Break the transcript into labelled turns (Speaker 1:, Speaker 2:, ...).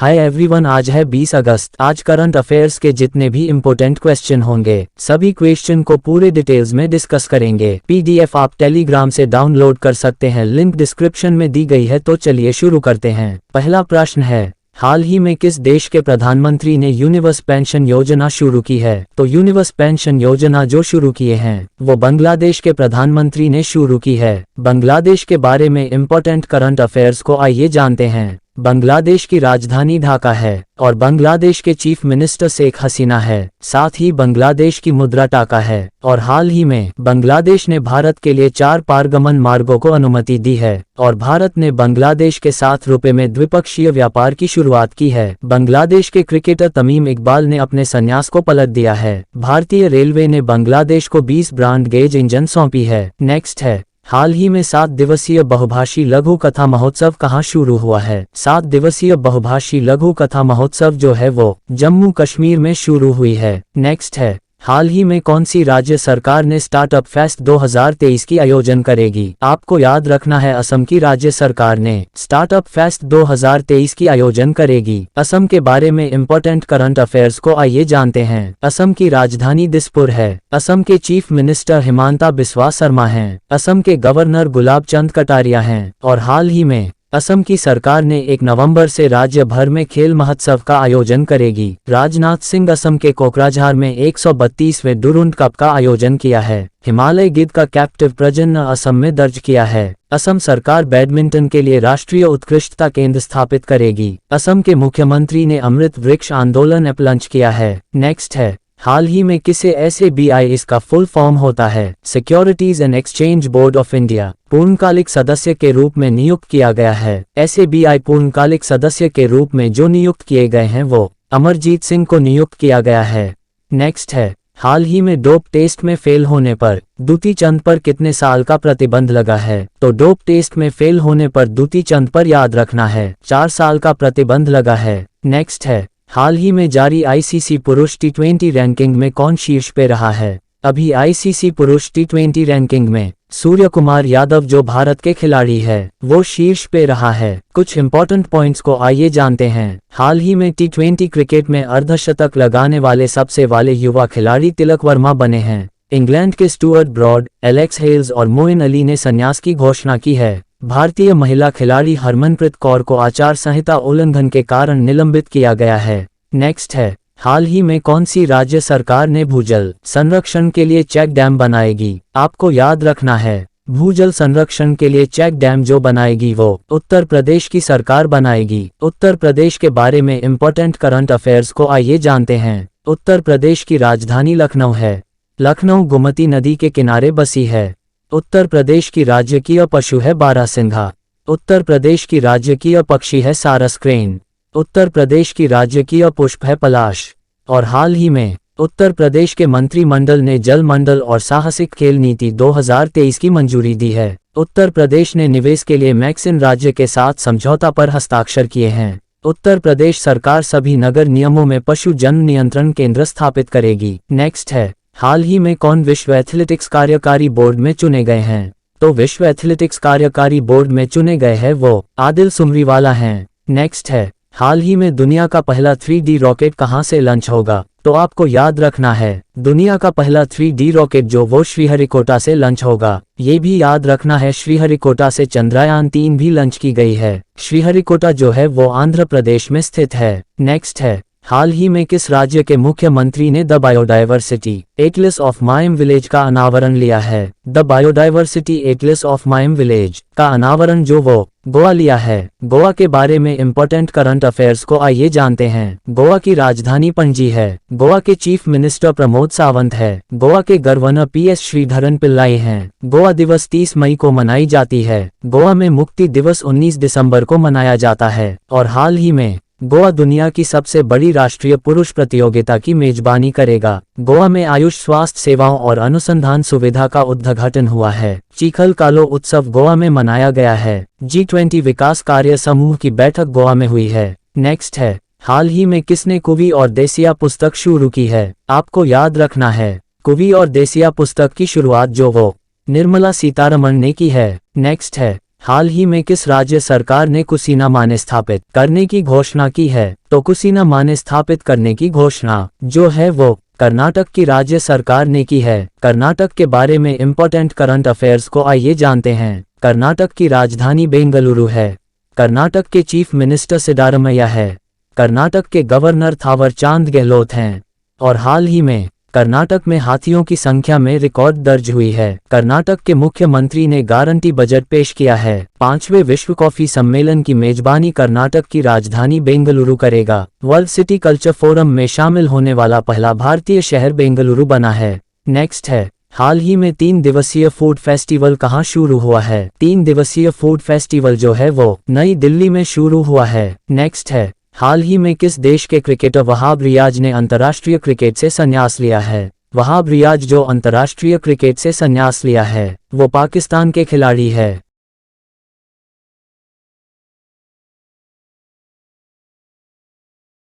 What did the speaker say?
Speaker 1: Hi everyone, आज है 20 अगस्त। आज करंट अफेयर्स के जितने भी इम्पोर्टेंट क्वेश्चन होंगे सभी क्वेश्चन को पूरे डिटेल्स में डिस्कस करेंगे। पीडीएफ आप टेलीग्राम से डाउनलोड कर सकते हैं, लिंक डिस्क्रिप्शन में दी गई है। तो चलिए शुरू करते हैं। पहला प्रश्न है, हाल ही में किस देश के प्रधानमंत्री ने यूनिवर्स पेंशन योजना शुरू की है? तो यूनिवर्स पेंशन योजना जो शुरू किए हैं वो बांग्लादेश के प्रधानमंत्री ने शुरू की है। बांग्लादेश के बारे में इम्पोर्टेंट करंट अफेयर्स को आइए जानते हैं। बांग्लादेश की राजधानी ढाका है और बांग्लादेश के चीफ मिनिस्टर शेख हसीना है। साथ ही बांग्लादेश की मुद्रा टाका है और हाल ही में बांग्लादेश ने भारत के लिए 4 पारगमन मार्गों को अनुमति दी है और भारत ने बांग्लादेश के साथ रुपए में द्विपक्षीय व्यापार की शुरुआत की है। बांग्लादेश के क्रिकेटर तमीम इकबाल ने अपने संन्यास को पलट दिया है। भारतीय रेलवे ने बांग्लादेश को 20 ब्रॉड गेज इंजन सौंपी है। नेक्स्ट है, हाल ही में 7 दिवसीय बहुभाषी लघु कथा महोत्सव कहाँ शुरू हुआ है? 7 दिवसीय बहुभाषी लघु कथा महोत्सव जो है वो जम्मू कश्मीर में शुरू हुई है। नेक्स्ट है, हाल ही में कौन सी राज्य सरकार ने स्टार्टअप फेस्ट 2023 की आयोजन करेगी? आपको याद रखना है, असम की राज्य सरकार ने स्टार्टअप फेस्ट 2023 की आयोजन करेगी। असम के बारे में इम्पोर्टेंट करंट अफेयर्स को आइए जानते हैं। असम की राजधानी दिसपुर है। असम के चीफ मिनिस्टर हिमांता बिस्वा शर्मा हैं। असम के गवर्नर गुलाब चंद कटारिया हैं और हाल ही में असम की सरकार ने 1 नवंबर से राज्य भर में खेल महोत्सव का आयोजन करेगी। राजनाथ सिंह असम के कोकराझार में 132वें डुरुंड कप का आयोजन किया है। हिमालय गिद्ध का कैप्टिव प्रजनन असम में दर्ज किया है। असम सरकार बैडमिंटन के लिए राष्ट्रीय उत्कृष्टता केंद्र स्थापित करेगी। असम के मुख्यमंत्री ने अमृत वृक्ष आंदोलन ऐप लॉन्च किया है। नेक्स्ट है, हाल ही में किसे SABI इसका फुल फॉर्म होता है? Securities and exchange board of India पूर्णकालिक सदस्य के रूप में नियुक्त किया गया है। SABI पूर्णकालिक सदस्य के रूप में जो नियुक्त किए गए हैं वो अमरजीत सिंह को नियुक्त किया गया है। नेक्स्ट है, हाल ही में डोप टेस्ट में फेल होने पर दुती चंद पर कितने साल का प्रतिबंध लगा है? तो डोप टेस्ट में फेल होने पर दुती चंद पर याद रखना है 4 साल का प्रतिबंध लगा है। नेक्स्ट है, हाल ही में जारी ICC पुरुष T20 रैंकिंग में कौन शीर्ष पे रहा है? अभी ICC पुरुष T20 रैंकिंग में सूर्य कुमार यादव जो भारत के खिलाड़ी है वो शीर्ष पे रहा है। कुछ इंपॉर्टेंट पॉइंट्स को आइए जानते हैं। हाल ही में T20 क्रिकेट में अर्धशतक लगाने वाले सबसे वाले युवा खिलाड़ी तिलक वर्मा बने हैं। इंग्लैंड के स्टुअर्ट ब्रॉड, एलेक्स हेल्स और मोइन अली ने संन्यास की घोषणा की है। भारतीय महिला खिलाड़ी हरमनप्रीत कौर को आचार संहिता उल्लंघन के कारण निलंबित किया गया है। नेक्स्ट है, हाल ही में कौन सी राज्य सरकार ने भूजल संरक्षण के लिए चेक डैम बनाएगी? आपको याद रखना है, भूजल संरक्षण के लिए चेक डैम जो बनाएगी वो उत्तर प्रदेश की सरकार बनाएगी। उत्तर प्रदेश के बारे में इम्पोर्टेंट करंट अफेयर्स को आइए जानते हैं। उत्तर प्रदेश की राजधानी लखनऊ है। लखनऊ गोमती नदी के किनारे बसी है। उत्तर प्रदेश की राजकीय पशु है बारहसिंघा। उत्तर प्रदेश की राजकीय पक्षी है सारस क्रेन। उत्तर प्रदेश की राजकीय पुष्प है पलाश। और हाल ही में उत्तर प्रदेश के मंत्रिमंडल ने जल मंडल और साहसिक खेल नीति 2023 की मंजूरी दी है। उत्तर प्रदेश ने निवेश के लिए मैक्सिन राज्य के साथ समझौता पर हस्ताक्षर किए हैं। उत्तर प्रदेश सरकार सभी नगर नियमों में पशु जन्म नियंत्रण केंद्र स्थापित करेगी। नेक्स्ट है, हाल ही में कौन विश्व एथलेटिक्स कार्यकारी बोर्ड में चुने गए हैं? तो विश्व एथलेटिक्स कार्यकारी बोर्ड में चुने गए हैं वो आदिल सुमरीवाला हैं। नेक्स्ट है, हाल ही में दुनिया का पहला 3D रॉकेट कहां से लॉन्च होगा? तो आपको याद रखना है, दुनिया का पहला 3D रॉकेट जो वो श्रीहरिकोटा से लॉन्च होगा। ये भी याद रखना है, श्रीहरिकोटा से चंद्रयान 3 भी लॉन्च की गई है। श्रीहरिकोटा जो है वो आंध्र प्रदेश में स्थित है। नेक्स्ट है, हाल ही में किस राज्य के मुख्यमंत्री ने the biodiversity Atlas of mime village का अनावरण लिया है? The biodiversity Atlas of mime village का अनावरण जो वो गोवा लिया है। गोवा के बारे में इम्पोर्टेंट करंट अफेयर्स को आइए जानते हैं। गोवा की राजधानी पणजी है। गोवा के चीफ मिनिस्टर प्रमोद सावंत है। गोवा के गवर्नर PS श्रीधरन पिल्लाई हैं। गोवा दिवस 30 मई को मनाई जाती है। गोवा में मुक्ति दिवस 19 दिसंबर को मनाया जाता है। और हाल ही में गोवा दुनिया की सबसे बड़ी राष्ट्रीय पुरुष प्रतियोगिता की मेजबानी करेगा। गोवा में आयुष स्वास्थ्य सेवाओं और अनुसंधान सुविधा का उद्घाटन हुआ है। चीखल कालो उत्सव गोवा में मनाया गया है। G20 विकास कार्य समूह की बैठक गोवा में हुई है। नेक्स्ट है, हाल ही में किसने कुवी और देसिया पुस्तक शुरू की है? आपको याद रखना है, कुवी और देसिया पुस्तक की शुरुआत जो वो निर्मला सीतारमण ने की है। नेक्स्ट है, हाल ही में किस राज्य सरकार ने कुसीना माने स्थापित करने की घोषणा की है? तो कुसीना माने स्थापित करने की घोषणा जो है वो कर्नाटक की राज्य सरकार ने की है। कर्नाटक के बारे में इंपॉर्टेंट करंट अफेयर्स को आइए जानते हैं। कर्नाटक की राजधानी बेंगलुरु है। कर्नाटक के चीफ मिनिस्टर सिद्धारमैया है। कर्नाटक के गवर्नर थावरचंद गहलोत हैं। और हाल ही में कर्नाटक में हाथियों की संख्या में रिकॉर्ड दर्ज हुई है। कर्नाटक के मुख्यमंत्री ने गारंटी बजट पेश किया है। 5वें विश्व कॉफी सम्मेलन की मेजबानी कर्नाटक की राजधानी बेंगलुरु करेगा। वर्ल्ड सिटी कल्चर फोरम में शामिल होने वाला पहला भारतीय शहर बेंगलुरु बना है। नेक्स्ट है, हाल ही में 3 दिवसीय फूड फेस्टिवल कहाँ शुरू हुआ है? 3 दिवसीय फूड फेस्टिवल जो है वो नई दिल्ली में शुरू हुआ है। नेक्स्ट है, हाल ही में किस देश के क्रिकेटर वहाब रियाज ने अंतर्राष्ट्रीय क्रिकेट से संन्यास लिया है? वहाब रियाज जो अंतर्राष्ट्रीय क्रिकेट से संन्यास लिया है वो पाकिस्तान के खिलाड़ी है।